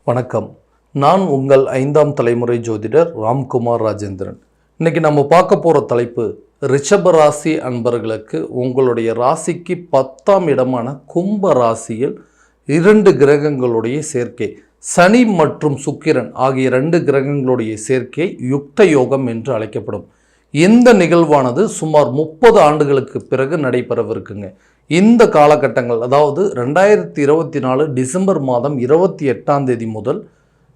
வணக்கம். நான் உங்கள் 5ஆம் தலைமுறை ஜோதிடர் ராம்குமார் ராஜேந்திரன். இன்னைக்கு நம்ம பார்க்க போகிற தலைப்பு ரிஷப ராசி அன்பர்களுக்கு உங்களுடைய ராசிக்கு 10ஆம் இடமான கும்ப ராசியில் 2 கிரகங்களுடைய சேர்க்கை, சனி மற்றும் சுக்கிரன் ஆகிய 2 கிரகங்களுடைய சேர்க்கை யுக்த யோகம் என்று அழைக்கப்படும். இந்த நிகழ்வானது சுமார் 30 ஆண்டுகளுக்கு பிறகு நடைபெறவிருக்குங்க. இந்த காலகட்டங்கள், அதாவது 2024 டிசம்பர் மாதம் 28ஆம் தேதி முதல்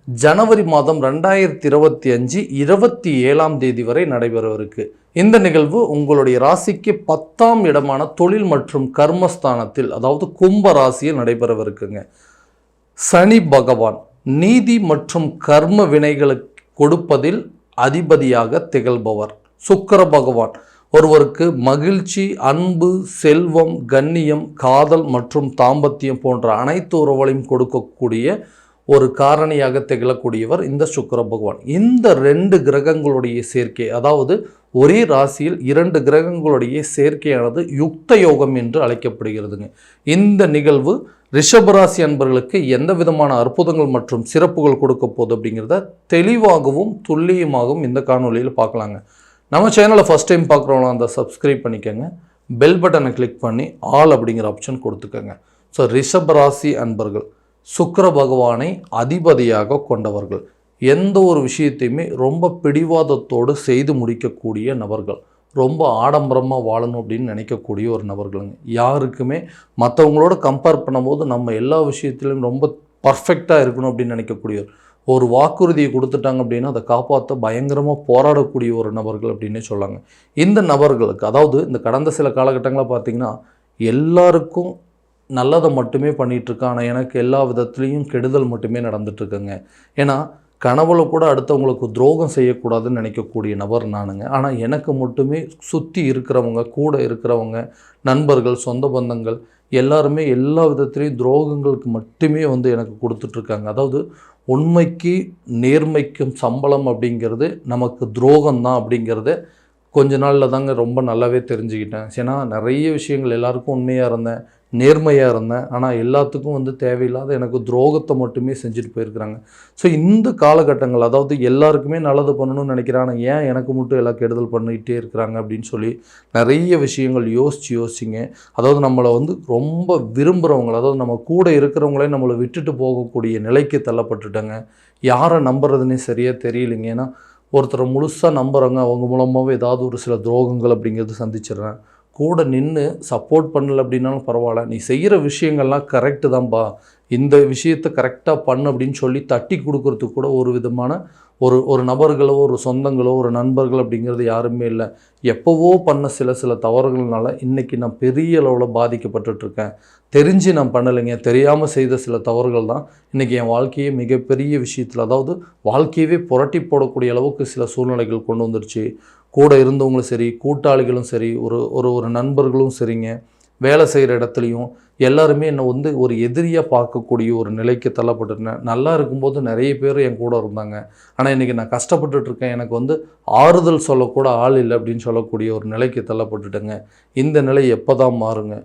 ஜனவரி மாதம் 2025 27ஆம் தேதி வரை நடைபெறவிருக்கு. இந்த நிகழ்வு உங்களுடைய ராசிக்கு 10ஆம் இடமான தொழில் மற்றும் கர்மஸ்தானத்தில், அதாவது கும்ப ராசியில் நடைபெறவிருக்குங்க. சனி பகவான் நீதி மற்றும் கர்ம வினைகளுக்கு கொடுப்பதில் அதிபதியாக திகழ்பவர். சுக்கிர பகவான் ஒருவருக்கு மகிழ்ச்சி, அன்பு, செல்வம், கண்ணியம், காதல் மற்றும் தாம்பத்தியம் போன்ற அனைத்து உறவுகளையும் கொடுக்கக்கூடிய ஒரு காரணியாக திகழக்கூடியவர் இந்த சுக்கிர பகவான். இந்த 2 கிரகங்களுடைய சேர்க்கை, அதாவது ஒரே ராசியில் 2 கிரகங்களுடைய சேர்க்கையானது யுக்த யோகம் என்று அழைக்கப்படுகிறதுங்க. இந்த நிகழ்வு ரிஷபராசி அன்பர்களுக்கு எந்த விதமான அற்புதங்கள் மற்றும் சிறப்புகள் கொடுக்க போகுது அப்படிங்கிறத தெளிவாகவும் துல்லியமாகவும் இந்த காணொலியில் பார்க்கலாங்க. நம்ம சேனலை ஃபஸ்ட் டைம் பார்க்குறவங்களா அந்த சப்ஸ்கிரைப் பண்ணிக்கோங்க, பெல் பட்டனை கிளிக் பண்ணி ஆல் அப்படிங்கிற ஆப்ஷன் கொடுத்துக்கோங்க. ஸோ ரிஷபராசி அன்பர்கள் சுக்கிர பகவானை அதிபதியாக கொண்டவர்கள், எந்த ஒரு விஷயத்தையுமே ரொம்ப பிடிவாதத்தோடு செய்து முடிக்கக்கூடிய நபர்கள், ரொம்ப ஆடம்பரமாக வாழணும் அப்படின்னு நினைக்கக்கூடிய ஒரு நபர்களுங்க. யாருக்குமே மற்றவங்களோட கம்பேர் பண்ணும்போது நம்ம எல்லா விஷயத்திலையும் ரொம்ப பர்ஃபெக்டாக இருக்கணும் அப்படின்னு நினைக்கக்கூடியவர். ஒரு வாக்குறுதியை கொடுத்துட்டாங்க அப்படின்னா அதை காப்பாற்ற பயங்கரமாக போராடக்கூடிய ஒரு நபர்கள் அப்படின்னே சொல்லாங்க. இந்த நபர்களுக்கு, அதாவது இந்த கடந்த சில காலகட்டங்களில் பார்த்திங்கன்னா எல்லாருக்கும் நல்லதை மட்டுமே பண்ணிகிட்ருக்கான், ஆனால் எனக்கு எல்லா விதத்துலேயும் கெடுதல் மட்டுமே நடந்துட்டுருக்குங்க. ஏன்னா கனவுல கூட அடுத்தவங்களுக்கு துரோகம் செய்யக்கூடாதுன்னு நினைக்கக்கூடிய நபர் நானுங்க. ஆனால் எனக்கு மட்டுமே சுற்றி இருக்கிறவங்க, கூட இருக்கிறவங்க, நண்பர்கள், சொந்த பந்தங்கள் எல்லாருமே எல்லா விதத்துலேயும் துரோகங்களுக்கு மட்டுமே எனக்கு கொடுத்துட்ருக்காங்க. அதாவது உண்மைக்கு நேர்மைக்கும் சம்பளம் அப்படிங்கிறது நமக்கு துரோகம்தான் அப்படிங்கிறத கொஞ்ச நாளில் தாங்க ரொம்ப நல்லாவே தெரிஞ்சுக்கிட்டேன். ஏன்னா நிறைய விஷயங்கள் எல்லாருக்கும் உண்மையாக இருந்தேன், நேர்மையாக இருந்தேன், ஆனால் எல்லாத்துக்கும் தேவையில்லாத எனக்கு துரோகத்தை மட்டுமே செஞ்சுட்டு போயிருக்கிறாங்க. ஸோ இந்த காலகட்டங்கள், அதாவது எல்லாருக்குமே நல்லது பண்ணணும்னு நினைக்கிறாங்க, ஏன் எனக்கு மட்டும் எல்லாம் கெடுதல் பண்ணிகிட்டே இருக்கிறாங்க அப்படின்னு சொல்லி நிறைய விஷயங்கள் யோசிச்சிங்க. அதாவது நம்மளை ரொம்ப விரும்புகிறவங்க, அதாவது நம்ம கூட இருக்கிறவங்களே நம்மளை விட்டுட்டு போகக்கூடிய நிலைக்கு தள்ளப்பட்டுட்டாங்க. யாரை நம்புறதுன்னே சரியாக தெரியலைங்க. ஏன்னா ஒருத்தரை முழுசாக நம்புகிறாங்க, அவங்க மூலமாகவே ஏதாவது ஒரு சில துரோகங்கள் அப்படிங்கிறது சந்திச்சிடுறேன். கூட நின்று சப்போர்ட் பண்ணலை அப்படின்னாலும் பரவாயில்ல, நீ செய்கிற விஷயங்கள்லாம் கரெக்டு தான்ப்பா, இந்த விஷயத்தை கரெக்டாக பண்ணு அப்படின்னு சொல்லி தட்டி கொடுக்கறதுக்கு கூட ஒரு விதமான ஒரு நபர்களோ, ஒரு சொந்தங்களோ, ஒரு நண்பர்கள் அப்படிங்கிறது யாருமே இல்லை. எப்போவோ பண்ண சில தவறுகள்னால இன்றைக்கி நான் பெரிய அளவில் பாதிக்கப்பட்டுட்ருக்கேன். தெரிஞ்சு நான் பண்ணலைங்க, தெரியாமல் செய்த சில தவறுகள் தான் இன்றைக்கி என் வாழ்க்கையே மிகப்பெரிய விஷயத்தில், அதாவது வாழ்க்கையவே புரட்டி போடக்கூடிய அளவுக்கு சில சூழ்நிலைகள் கொண்டு வந்துருச்சு. கூட இருந்தவங்களும் சரி, கூட்டாளிகளும் சரி, ஒரு நண்பர்களும் சரிங்க, வேலை செய்கிற இடத்துலையும் எல்லாருமே என்னை ஒரு எதிரியாக பார்க்கக்கூடிய ஒரு நிலைக்கு தள்ளப்பட்டுருந்தேன். நல்லா இருக்கும்போது நிறைய பேர் என் கூட இருந்தாங்க, ஆனால் இன்றைக்கி நான் கஷ்டப்பட்டுட்ருக்கேன், எனக்கு ஆறுதல் சொல்லக்கூட ஆள் இல்லை அப்படின்னு சொல்லக்கூடிய ஒரு நிலைக்கு தள்ளப்பட்டுட்டேங்க. இந்த நிலை எப்போ தான் மாறுங்க?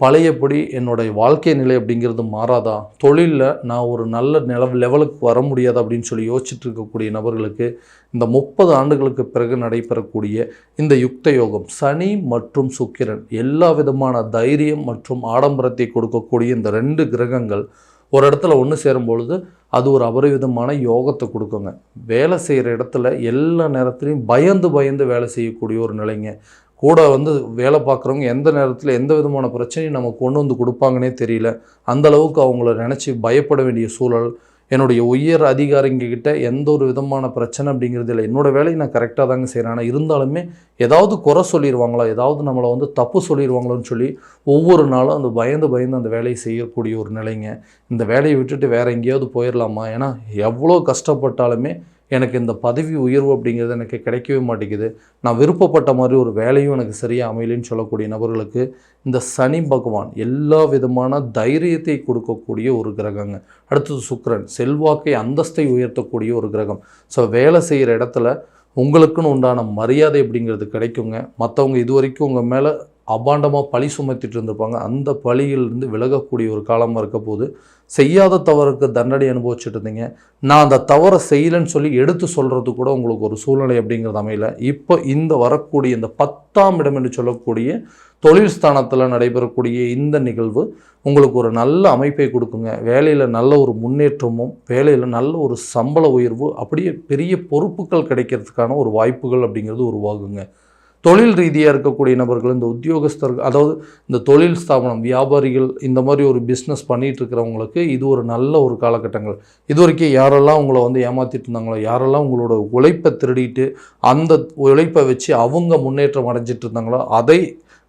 பழையபடி என்னுடைய வாழ்க்கை நிலை அப்படிங்கிறது மாறாதா? தொழிலில் நான் ஒரு நல்ல லெவலுக்கு வர முடியாது அப்படின்னு சொல்லி யோசிச்சுட்டு இருக்கக்கூடிய நபர்களுக்கு இந்த 30 ஆண்டுகளுக்கு பிறகு நடைபெறக்கூடிய இந்த யுக்த யோகம், சனி மற்றும் சுக்கிரன் எல்லா விதமான தைரியம் மற்றும் ஆடம்பரத்தை கொடுக்கக்கூடிய இந்த 2 கிரகங்கள் ஒரு இடத்துல ஒன்று சேரும் பொழுது அது ஒரு அபரிவிதமான யோகத்தை கொடுக்குங்க. வேலை செய்கிற இடத்துல எல்லா நேரத்துலையும் பயந்து வேலை செய்யக்கூடிய ஒரு நிலைங்க. கூட வேலை பார்க்குறவங்க எந்த நேரத்தில் எந்த விதமான பிரச்சனையும் நமக்கு கொண்டு கொடுப்பாங்கன்னே தெரியல, அந்தளவுக்கு அவங்கள நினச்சி பயப்பட வேண்டிய சூழல். என்னுடைய உயர் அதிகாரிங்கக்கிட்ட எந்த ஒரு விதமான பிரச்சனை அப்படிங்கிறது இல்லை, என்னோடய வேலையை நான் கரெக்டாக தாங்க செய்கிறேன், ஆனால் இருந்தாலுமே ஏதாவது குறை சொல்லிடுவாங்களா, ஏதாவது நம்மளை தப்பு சொல்லிடுவாங்களோன்னு சொல்லி ஒவ்வொரு நாளும் பயந்து அந்த வேலையை செய்யக்கூடிய ஒரு நிலைங்க. இந்த வேலையை விட்டுட்டு வேறு எங்கேயாவது போயிடலாமா, ஏன்னா எவ்வளோ கஷ்டப்பட்டாலுமே எனக்கு இந்த பதவி உயர்வு அப்படிங்கிறது எனக்கு கிடைக்கவே மாட்டேங்குது, நான் விருப்பப்பட்ட மாதிரி ஒரு வேலையும் எனக்கு சரியாக அமையலைன்னு சொல்லக்கூடிய நபர்களுக்கு இந்த சனி பகவான் எல்லா விதமான தைரியத்தை கொடுக்கக்கூடிய ஒரு கிரகங்க. அடுத்தது சுக்கிரன் செல்வாக்கை, அந்தஸ்தை உயர்த்தக்கூடிய ஒரு கிரகம். ஸோ வேலை செய்கிற இடத்துல உங்களுக்குன்னு உண்டான மரியாதை அப்படிங்கிறது கிடைக்குங்க. மற்றவங்க இது வரைக்கும் உங்கள் மேலே அபாண்டமாக பழி சுமத்திட்டு இருந்திருப்பாங்க. அந்த பழியிலிருந்து விலகக்கூடிய ஒரு காலமாக இருக்க போது, செய்யாத தவறுக்கு தண்டனை அனுபவிச்சுட்டு இருந்தீங்க. நான் அந்த தவறை செய்யலைன்னு சொல்லி எடுத்து சொல்கிறது கூட உங்களுக்கு ஒரு சூழ்நிலை அப்படிங்கிறது அமையல. இப்போ இந்த வரக்கூடிய இந்த 10ஆம் இடம் என்று சொல்லக்கூடிய தொழில் ஸ்தானத்தில் நடைபெறக்கூடிய இந்த நிகழ்வு உங்களுக்கு ஒரு நல்ல அமைப்பை கொடுக்குங்க. வேலையில் நல்ல ஒரு முன்னேற்றமும், வேலையில் நல்ல ஒரு சம்பள உயர்வு, அப்படியே பெரிய பொறுப்புகள் கிடைக்கிறதுக்கான ஒரு வாய்ப்புகள் அப்படிங்கிறது உருவாகுங்க. தொழில் ரீதியாக இருக்கக்கூடிய நபர்கள், இந்த உத்தியோகஸ்தர்கள், அதாவது இந்த தொழில் ஸ்தாபனம், வியாபாரிகள், இந்த மாதிரி ஒரு பிஸ்னஸ் பண்ணிகிட்டு இருக்கிறவங்களுக்கு இது ஒரு நல்ல ஒரு காலகட்டங்கள். இது வரைக்கும் யாரெல்லாம் உங்களை வந்து ஏமாற்றிட்டு இருந்தாங்களோ, யாரெல்லாம் உங்களோட உழைப்பை திருடிட்டு அந்த உழைப்பை வச்சு அவங்க முன்னேற்றம் அடைஞ்சிட்டு இருந்தாங்களோ, அதை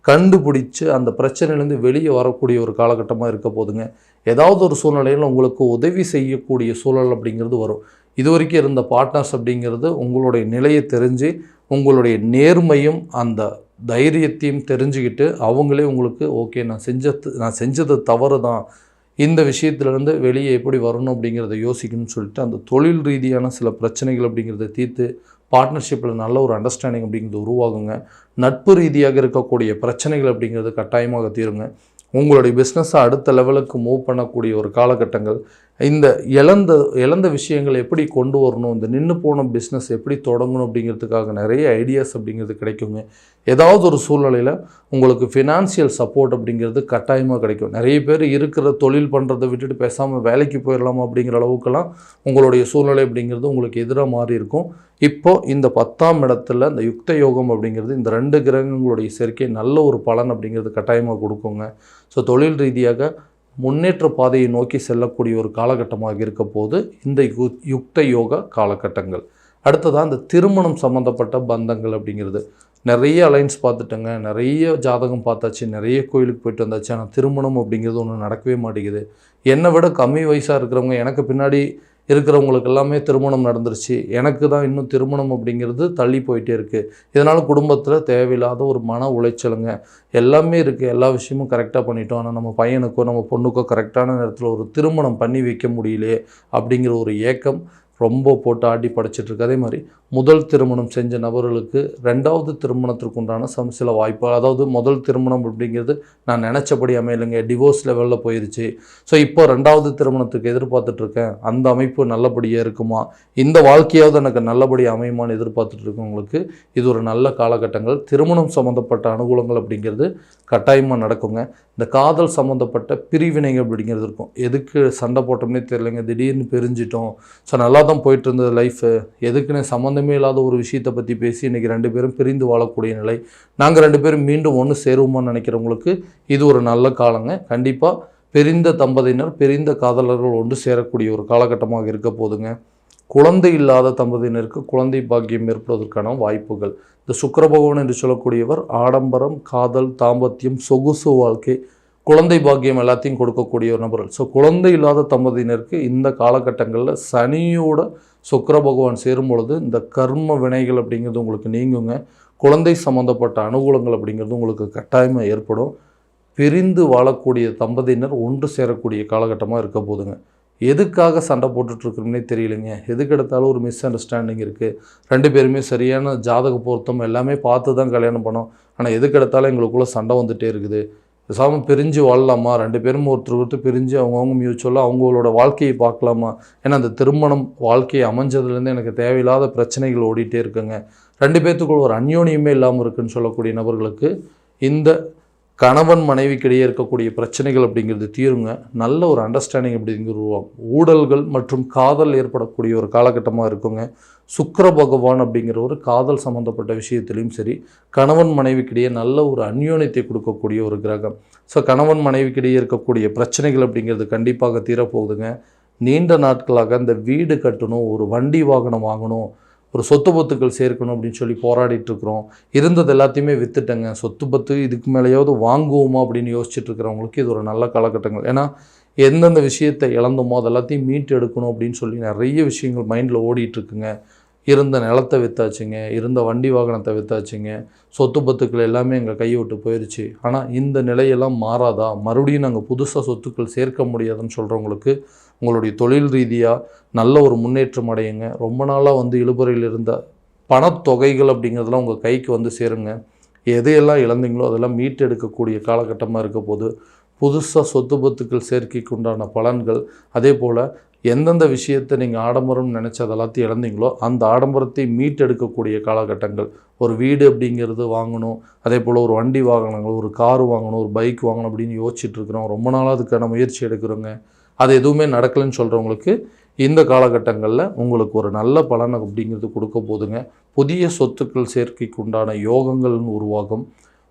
கண்டுபிடிச்சு அந்த பிரச்சனையிலேருந்து வெளியே வரக்கூடிய ஒரு காலகட்டமாக இருக்க போதுங்க. ஏதாவது ஒரு சூழ்நிலையில் உங்களுக்கு உதவி செய்யக்கூடிய சூழல் அப்படிங்கிறது வரும். இது வரைக்கும் இருந்த பார்ட்னர்ஸ் அப்படிங்கிறது உங்களுடைய நிலையை தெரிஞ்சு, உங்களுடைய நேர்மையும் அந்த தைரியத்தையும் தெரிஞ்சுக்கிட்டு அவங்களே உங்களுக்கு ஓகே நான் செஞ்சது தவறு தான், இந்த விஷயத்துலேருந்து வெளியே எப்படி வரணும் அப்படிங்கிறத யோசிக்கணும்னு சொல்லிட்டு அந்த தொழில் ரீதியான சில பிரச்சனைகள் அப்படிங்கிறத தீர்த்து பார்ட்னர்ஷிப்பில் நல்ல ஒரு அண்டர்ஸ்டாண்டிங் அப்படிங்கிறது உருவாகுங்க. நட்பு ரீதியாக இருக்கக்கூடிய பிரச்சனைகள் அப்படிங்கிறது கட்டாயமாக தீருங்க. உங்களுடைய பிஸ்னஸை அடுத்த லெவலுக்கு மூவ் பண்ணக்கூடிய ஒரு காலகட்டங்கள். இந்த இழந்த விஷயங்களை எப்படி கொண்டு வரணும், இந்த நின்று போன பிஸ்னஸ் எப்படி தொடங்கணும் அப்படிங்கிறதுக்காக நிறைய ஐடியாஸ் அப்படிங்கிறது கிடைக்குங்க. ஏதாவது ஒரு சூழ்நிலையில் உங்களுக்கு ஃபினான்ஷியல் சப்போர்ட் அப்படிங்கிறது கட்டாயமாக கிடைக்கும். நிறைய பேர் இருக்கிற தொழில் பண்ணுறதை விட்டுட்டு பேசாமல் வேலைக்கு போயிடலாமா அப்படிங்கிற அளவுக்கெல்லாம் உங்களுடைய சூழ்நிலை அப்படிங்கிறது உங்களுக்கு எதிராக மாறி இருக்கும். இப்போது இந்த 10ஆம் இடத்துல இந்த யுக்த யோகம் அப்படிங்கிறது, இந்த 2 கிரகங்களுடைய சேர்க்கை நல்ல ஒரு பலன் அப்படிங்கிறது கட்டாயமாக கொடுக்குங்க. ஸோ தொழில் ரீதியாக முன்னேற்ற பாதையை நோக்கி செல்லக்கூடிய ஒரு காலகட்டமாக இருக்க போது இந்த யுக்த யோகா காலகட்டங்கள். அடுத்ததாக இந்த திருமணம் சம்மந்தப்பட்ட பந்தங்கள் அப்படிங்கிறது, நிறைய அலைன்ஸ் பார்த்துட்டேங்க, நிறைய ஜாதகம் பார்த்தாச்சு, நிறைய கோயிலுக்கு போயிட்டு வந்தாச்சு, ஆனால் திருமணம் அப்படிங்கிறது ஒன்று நடக்கவே மாட்டேங்குது. என்னை விட கம்மி வயசாக இருக்கிறவங்க, எனக்கு பின்னாடி இருக்கிறவங்களுக்கு எல்லாமே திருமணம் நடந்துருச்சு, எனக்கு தான் இன்னும் திருமணம் அப்படிங்கிறது தள்ளி போயிட்டே இருக்குது. இதனால் குடும்பத்தில் தேவையில்லாத ஒரு மன உளைச்சலுங்க. எல்லாமே இருக்குது, எல்லா விஷயமும் கரெக்டாக பண்ணிட்டோம், ஆனால் நம்ம பையனுக்கோ நம்ம பொண்ணுக்கோ கரெக்டான நேரத்தில் ஒரு திருமணம் பண்ணி வைக்க முடியலையே அப்படிங்கிற ஒரு ஏக்கம் ரொம்ப போட்டு ஆட்டி படைச்சிட்ருக்கு. அதே மாதிரி முதல் திருமணம் செஞ்ச நபர்களுக்கு 2வது திருமணத்திற்கு உண்டான சில வாய்ப்புகள், அதாவது முதல் திருமணம் அப்படிங்கிறது நான் நினச்சபடி அமையலைங்க, டிவோர்ஸ் லெவலில் போயிடுச்சு. ஸோ இப்போ 2வது திருமணத்துக்கு எதிர்பார்த்துட்ருக்கேன், அந்த அமைப்பு நல்லபடியாக இருக்குமா, இந்த வாழ்க்கையாவது எனக்கு நல்லபடியாக அமையுமான்னு எதிர்பார்த்துட்ருக்கவங்களுக்கு இது ஒரு நல்ல காலகட்டங்கள். திருமணம் சம்மந்தப்பட்ட அனுகூலங்கள் அப்படிங்கிறது கட்டாயமாக நடக்குங்க. இந்த காதல் சம்மந்தப்பட்ட பிரிவினைகள் அப்படிங்கிறது இருக்கும். எதுக்கு சண்டை போட்டோம்னே தெரியலைங்க, திடீர்னு பிரிஞ்சிட்டோம், ஸோ நல்லா தான் போயிட்டு இருந்தது லைஃபு, எதுக்குன்னு சம்மந்தமே இல்லாத ஒரு விஷயத்தை பற்றி பேசி இன்றைக்கி 2 பேரும் பிரிந்து வாழக்கூடிய நிலை, நாங்கள் 2 பேரும் மீண்டும் ஒன்று சேருவோமான்னு நினைக்கிறவங்களுக்கு இது ஒரு நல்ல காலங்க. கண்டிப்பாக பிரிந்த தம்பதியினர், பிரிந்த காதலர்கள் ஒன்று சேரக்கூடிய ஒரு காலகட்டமாக இருக்க போதுங்க. குழந்தை இல்லாத தம்பதியினருக்கு குழந்தை பாக்கியம் ஏற்படுவதற்கான வாய்ப்புகள். இந்த சுக்கிர பகவான் என்று சொல்லக்கூடியவர் ஆடம்பரம், காதல், தாம்பத்தியம், சொகுசு வாழ்க்கை, குழந்தை பாக்கியம் எல்லாத்தையும் கொடுக்கக்கூடிய ஒரு நபர்கள். ஸோ குழந்தை இல்லாத தம்பதியினருக்கு இந்த காலகட்டங்களில் சனியோட சுக்கிர பகவான் சேரும் பொழுது இந்த கர்ம வினைகள் அப்படிங்கிறது உங்களுக்கு நீங்குங்க. குழந்தை சம்மந்தப்பட்ட அனுகூலங்கள் அப்படிங்கிறது உங்களுக்கு கட்டாயமாக ஏற்படும். பிரிந்து வாழக்கூடிய தம்பதியினர் ஒன்று சேரக்கூடிய காலகட்டமாக இருக்க போதுங்க. எதுக்காக சண்டை போட்டுட்ருக்குறோம்னே தெரியலைங்க, எதுக்கு எடுத்தாலும் ஒரு மிஸ் அண்டர்ஸ்டாண்டிங் இருக்குது, 2 பேருமே சரியான ஜாதக பொருத்தம் எல்லாமே பார்த்து தான் கல்யாணம் பண்ணோம், ஆனால் எதுக்கு எடுத்தாலும் எங்களுக்குள்ளே சண்டை வந்துகிட்டே இருக்குது, பேசாமல் பிரிஞ்சு வாழலாமா, 2 பேரும் ஒருத்தர் பிரிஞ்சு அவங்கவுங்க மியூச்சுவலாக அவங்களோட வாழ்க்கையை பார்க்கலாமா, ஏன்னா அந்த திருமணம் வாழ்க்கையை அமைஞ்சதுலேருந்து எனக்கு தேவையில்லாத பிரச்சனைகள் ஓடிட்டே இருக்குங்க, 2 பேர்த்துக்குள்ள ஒரு அந்யோன்யமே இல்லாமல் இருக்குன்னு சொல்லக்கூடிய நபர்களுக்கு இந்த கணவன் மனைவிக்கிடையே இருக்கக்கூடிய பிரச்சனைகள் அப்படிங்கிறது தீருங்க. நல்ல ஒரு அண்டர்ஸ்டாண்டிங் அப்படிங்கிறது உருவாகும். ஊழல்கள் மற்றும் காதல் ஏற்படக்கூடிய ஒரு காலகட்டமாக இருக்குங்க. சுக்கிர பகவான் அப்படிங்கிற ஒரு காதல் சம்மந்தப்பட்ட விஷயத்துலையும் சரி, கணவன் மனைவிக்கிடையே நல்ல ஒரு அந்யோன்யத்தை கொடுக்கக்கூடிய ஒரு கிரகம். ஸோ கணவன் மனைவிக்கிடையே இருக்கக்கூடிய பிரச்சனைகள் அப்படிங்கிறது கண்டிப்பாக தீரப்போகுதுங்க. நீண்ட நாட்களாக இந்த வீடு கட்டணும், ஒரு வண்டி வாகனம் வாங்கணும், ஒரு சொத்து பத்துக்கள் சேர்க்கணும் அப்படின்னு சொல்லி போராடிட்டுருக்குறோம், இருந்தது எல்லாத்தையுமே விற்றுட்டேங்க, சொத்து பத்து இதுக்கு மேலேயாவது வாங்குவோமா அப்படின்னு யோசிச்சுட்ருக்கிறவங்களுக்கு இது ஒரு நல்ல காலகட்டங்கள். ஏன்னா எந்தெந்த விஷயத்தை இழந்தோமோ அது எல்லாத்தையும் மீட்டு எடுக்கணும் அப்படின்னு சொல்லி நிறைய விஷயங்கள் மைண்டில் ஓடிட்டுருக்குங்க. இருந்த நிலத்தை விற்றாச்சுங்க, இருந்த வண்டி வாகனத்தை விற்றாச்சுங்க, சொத்து பத்துக்கள் எல்லாமே எங்கள் கையை விட்டு போயிடுச்சு, ஆனால் இந்த நிலையெல்லாம் மாறாதா, மறுபடியும் நாங்கள் புதுசாக சொத்துக்கள் சேர்க்க முடியாதுன்னு சொல்கிறவங்களுக்கு உங்களுடைய தொழில் ரீதியாக நல்ல ஒரு முன்னேற்றம் அடையுங்க. ரொம்ப நாளாக இழுபறையில் இருந்த பணத்தொகைகள் அப்படிங்கிறதுலாம் உங்கள் கைக்கு சேருங்க. எதையெல்லாம் இழந்தீங்களோ அதெல்லாம் மீட்டெடுக்கக்கூடிய காலகட்டமாக இருக்க போது, புதுசாக சொத்து பத்துக்கள் சேர்க்கைக்கு உண்டான பலன்கள், அதே போல் எந்தெந்த விஷயத்தை நீங்கள் ஆடம்பரம்னு நினச்சி அது எல்லாத்தையும் இழந்தீங்களோ அந்த ஆடம்பரத்தை மீட்டெடுக்கக்கூடிய காலகட்டங்கள். ஒரு வீடு அப்படிங்கிறது வாங்கணும், அதே போல் ஒரு வண்டி வாங்கணுங்க, ஒரு கார் வாங்கணும், ஒரு பைக் வாங்கணும் அப்படின்னு யோசிச்சுட்ருக்குறோம். ரொம்ப நாளாக அதுக்கான முயற்சி எடுக்கிறோங்க, அது எதுவுமே நடக்கலைன்னு சொல்கிறவங்களுக்கு இந்த காலகட்டங்களில் உங்களுக்கு ஒரு நல்ல பலன் அப்படிங்கிறது கொடுக்க போதுங்க. புதிய சொத்துக்கள் சேர்க்கைக்கு உண்டான யோகங்கள்னு உருவாகும்.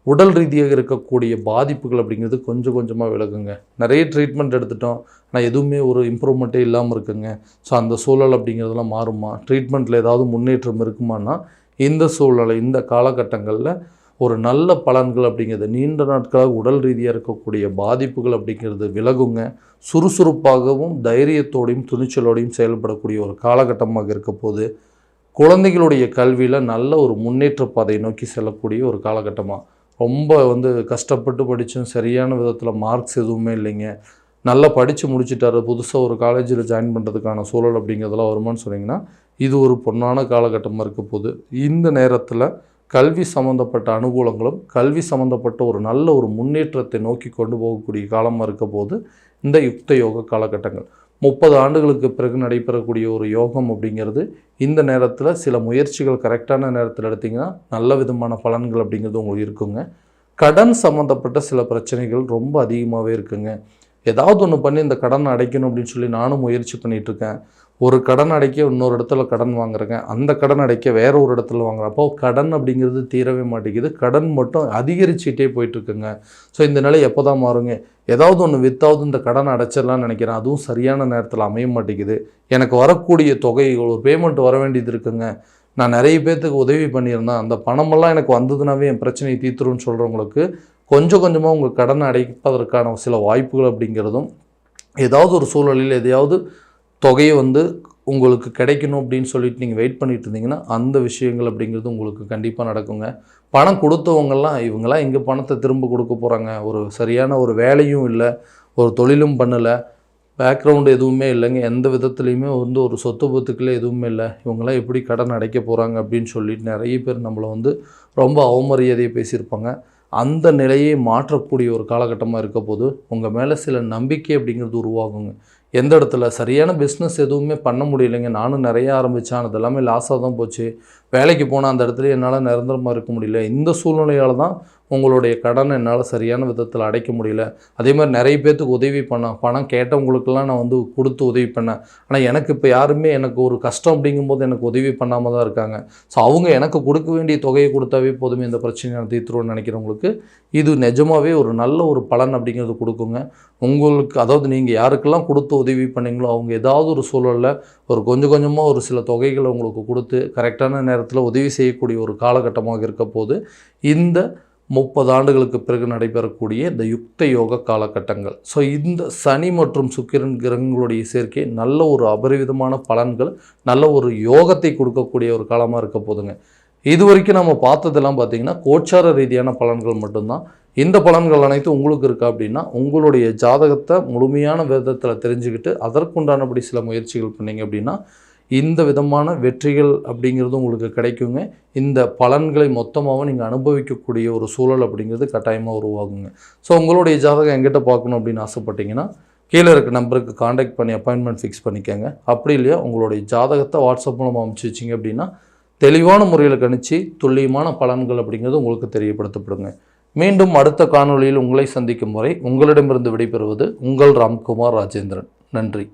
உடல் ரீதியாக இருக்கக்கூடிய பாதிப்புகள் அப்படிங்கிறது கொஞ்சம் கொஞ்சமாக விலகுங்க. நிறைய ட்ரீட்மெண்ட் எடுத்துட்டோம், ஆனால் எதுவுமே ஒரு இம்ப்ரூவ்மெண்ட்டே இல்லாமல் இருக்குங்க. ஸோ அந்த சூழல் அப்படிங்கிறதுலாம் மாறுமா, ட்ரீட்மெண்ட்டில் ஏதாவது முன்னேற்றம் இருக்குமானா, இந்த சூழலை இந்த காலகட்டங்களில் ஒரு நல்ல பலன்கள் அப்படிங்கிறது, நீண்ட நாட்களாக உடல் ரீதியாக இருக்கக்கூடிய பாதிப்புகள் அப்படிங்கிறது விலகுங்க. சுறுசுறுப்பாகவும் தைரியத்தோடையும் துணிச்சலோடையும் செயல்படக்கூடிய ஒரு காலகட்டமாக இருக்க போது, குழந்தைகளுடைய கல்வியில் நல்ல ஒரு முன்னேற்ற பாதையை நோக்கி செல்லக்கூடிய ஒரு காலகட்டமாக. ரொம்ப கஷ்டப்பட்டு படித்தும் சரியான விதத்தில் மார்க்ஸ் எதுவுமே இல்லைங்க, நல்லா படித்து முடிச்சுட்டாரு, புதுசாக ஒரு காலேஜில் ஜாயின் பண்ணுறதுக்கான சூழல் அப்படிங்கிறதெல்லாம் வருமானு சொன்னீங்கன்னா, இது ஒரு பொன்னான காலகட்டமாக இருக்க போது. இந்த நேரத்தில் கல்வி சம்மந்தப்பட்ட அனுகூலங்களும், கல்வி சம்மந்தப்பட்ட ஒரு நல்ல ஒரு முன்னேற்றத்தை நோக்கி கொண்டு போகக்கூடிய காலமாக இருக்க போது இந்த யுக்த யோக காலகட்டங்கள். 30 ஆண்டுகளுக்கு பிறகு நடைபெறக்கூடிய ஒரு யோகம் அப்படிங்கிறது, இந்த நேரத்தில் சில முயற்சிகள் கரெக்டான நேரத்தில் எடுத்திங்கன்னா நல்ல விதமான பலன்கள் அப்படிங்கிறது உங்களுக்கு இருக்குங்க. கடன் சம்மந்தப்பட்ட சில பிரச்சனைகள் ரொம்ப அதிகமாகவே இருக்குங்க. ஏதாவது ஒன்று பண்ணி இந்த கடனை அடைக்கணும் அப்படின்னு சொல்லி நானும் முயற்சி பண்ணிகிட்ருக்கேன். ஒரு கடன் அடைக்க இன்னொரு இடத்துல கடன் வாங்குறேங்க, அந்த கடன் அடைக்க வேறு ஒரு இடத்துல வாங்குறேன். அப்போ கடன் அப்படிங்கிறது தீரவே மாட்டேங்குது, கடன் மட்டும் அதிகரிச்சுட்டே போயிட்டுருக்குங்க. ஸோ இந்த நிலை எப்போ தான் மாறுங்க? ஏதாவது ஒன்று வித்தாவது இந்த கடனை அடைச்சிடலான்னு நினைக்கிறேன், அதுவும் சரியான நேரத்தில் அமைய மாட்டேங்குது. எனக்கு வரக்கூடிய தொகை ஒரு பேமெண்ட் வர வேண்டியது இருக்குங்க, நான் நிறைய பேர்த்துக்கு உதவி பண்ணியிருந்தேன், அந்த பணமெல்லாம் எனக்கு வந்ததுனாவே என் பிரச்சனையை தீர்த்துருன்னு சொல்கிறவங்களுக்கு கொஞ்சம் கொஞ்சமாக உங்கள் கடனை அடைப்பதற்கான சில வாய்ப்புகள் அப்படிங்கிறதும், ஏதாவது ஒரு சூழலில் எதையாவது தொகையை உங்களுக்கு கிடைக்கணும் அப்படின்னு சொல்லிட்டு நீங்கள் வெயிட் பண்ணிட்டு இருந்தீங்கன்னா அந்த விஷயங்கள் அப்படிங்கிறது உங்களுக்கு கண்டிப்பாக நடக்குங்க. பணம் கொடுத்தவங்கெல்லாம் இவங்கெல்லாம் எங்கே பணத்தை திரும்ப கொடுக்க போகிறாங்க, ஒரு சரியான ஒரு வேலையும் இல்லை, ஒரு தொழிலும் பண்ணலை, பேக்ரவுண்டு எதுவுமே இல்லைங்க, எந்த விதத்துலேயுமே ஒரு சொத்து பத்துக்களே எதுவுமே இல்லை, இவங்கெல்லாம் எப்படி கடன் அடைக்க போகிறாங்க அப்படின்னு சொல்லிட்டு நிறைய பேர் நம்மளை ரொம்ப அவமரியாதையை பேசியிருப்பாங்க. அந்த நிலையை மாற்றக்கூடிய ஒரு காலகட்டமாக இருக்க போது உங்கள் மேலே சில நம்பிக்கை அப்படிங்கிறது உருவாகுங்க. எந்த இடத்துல சரியான பிஸ்னஸ் எதுவுமே பண்ண முடியலைங்க, நானும் நிறைய ஆரம்பித்தேன், அது எல்லாமே லாஸாக தான் போச்சு, வேலைக்கு போனால் அந்த இடத்துல என்னால் நிரந்தரமாக இருக்க முடியல, இந்த சூழ்நிலையால் தான் உங்களுடைய கடனை என்னால் சரியான விதத்தில் அடைக்க முடியல. அதே மாதிரி நிறைய பேர்த்துக்கு உதவி பண்ணேன், பணம் கேட்டவங்களுக்கெல்லாம் நான் கொடுத்து உதவி பண்ணேன், ஆனால் எனக்கு இப்போ யாருமே எனக்கு ஒரு கஷ்டம் அப்படிங்கும்போது எனக்கு உதவி பண்ணாமல் தான் இருக்காங்க. ஸோ அவங்க எனக்கு கொடுக்க வேண்டிய தொகையை கொடுத்தாவே போதுமே இந்த பிரச்சனையை நான் தீர்த்துருவோன்னு நினைக்கிறவங்களுக்கு இது நிஜமாகவே ஒரு நல்ல ஒரு பலன் அப்படிங்கிறது கொடுக்குங்க. உங்களுக்கு அதாவது நீங்கள் யாருக்கெல்லாம் கொடுத்து உதவி பண்ணீங்களோ அவங்க ஏதாவது ஒரு சூழலில் ஒரு கொஞ்சம் கொஞ்சமாக ஒரு சில தொகைகளை உங்களுக்கு கொடுத்து கரெக்டான நேரத்தில் உதவி செய்யக்கூடிய ஒரு காலகட்டமாக இருக்க போது இந்த 30 ஆண்டுகளுக்கு பிறகு நடைபெறக்கூடிய இந்த யுக்த யோக காலகட்டங்கள். ஸோ இந்த சனி மற்றும் சுக்கிரன் கிரகங்களுடைய சேர்க்கை நல்ல ஒரு அபரிவிதமான பலன்கள், நல்ல ஒரு யோகத்தை கொடுக்கக்கூடிய ஒரு காலமாக இருக்க போதுங்க. இது வரைக்கும் நம்ம பார்த்ததெல்லாம் பார்த்திங்கன்னா கோச்சார ரீதியான பலன்கள் மட்டும்தான். இந்த பலன்கள் அனைத்தும் உங்களுக்கு இருக்கா அப்படின்னா உங்களுடைய ஜாதகத்தை முழுமையான விதத்தில் தெரிஞ்சுக்கிட்டு அதற்குண்டானபடி சில முயற்சிகள் பண்ணிங்க அப்படின்னா இந்த விதமான வெற்றிகள் அப்படிங்கிறது உங்களுக்கு கிடைக்குங்க. இந்த பலன்களை மொத்தமாகவும் நீங்கள் அனுபவிக்கக்கூடிய ஒரு சூழல் அப்படிங்கிறது கட்டாயமாக உருவாகுங்க. ஸோ உங்களுடைய ஜாதகம் எங்கிட்ட பார்க்கணும் அப்படின்னு ஆசைப்பட்டீங்கன்னா கீழே இருக்க நம்பருக்கு காண்டாக்ட் பண்ணி அப்பாயின்மெண்ட் ஃபிக்ஸ் பண்ணிக்கோங்க. அப்படி இல்லையா உங்களுடைய ஜாதகத்தை வாட்ஸ்அப் மூலமாக அனுப்பிச்சி வச்சிங்க அப்படின்னா தெளிவான முறையில் கணிச்சு துல்லியமான பலன்கள் அப்படிங்கிறது உங்களுக்கு தெரியப்படுத்தப்படுங்க. மீண்டும் அடுத்த காணொளியில் உங்களை சந்திக்கும் வரை உங்களிடமிருந்து விடைபெறுவது உங்கள் ராம்குமார் ராஜேந்திரன். நன்றி.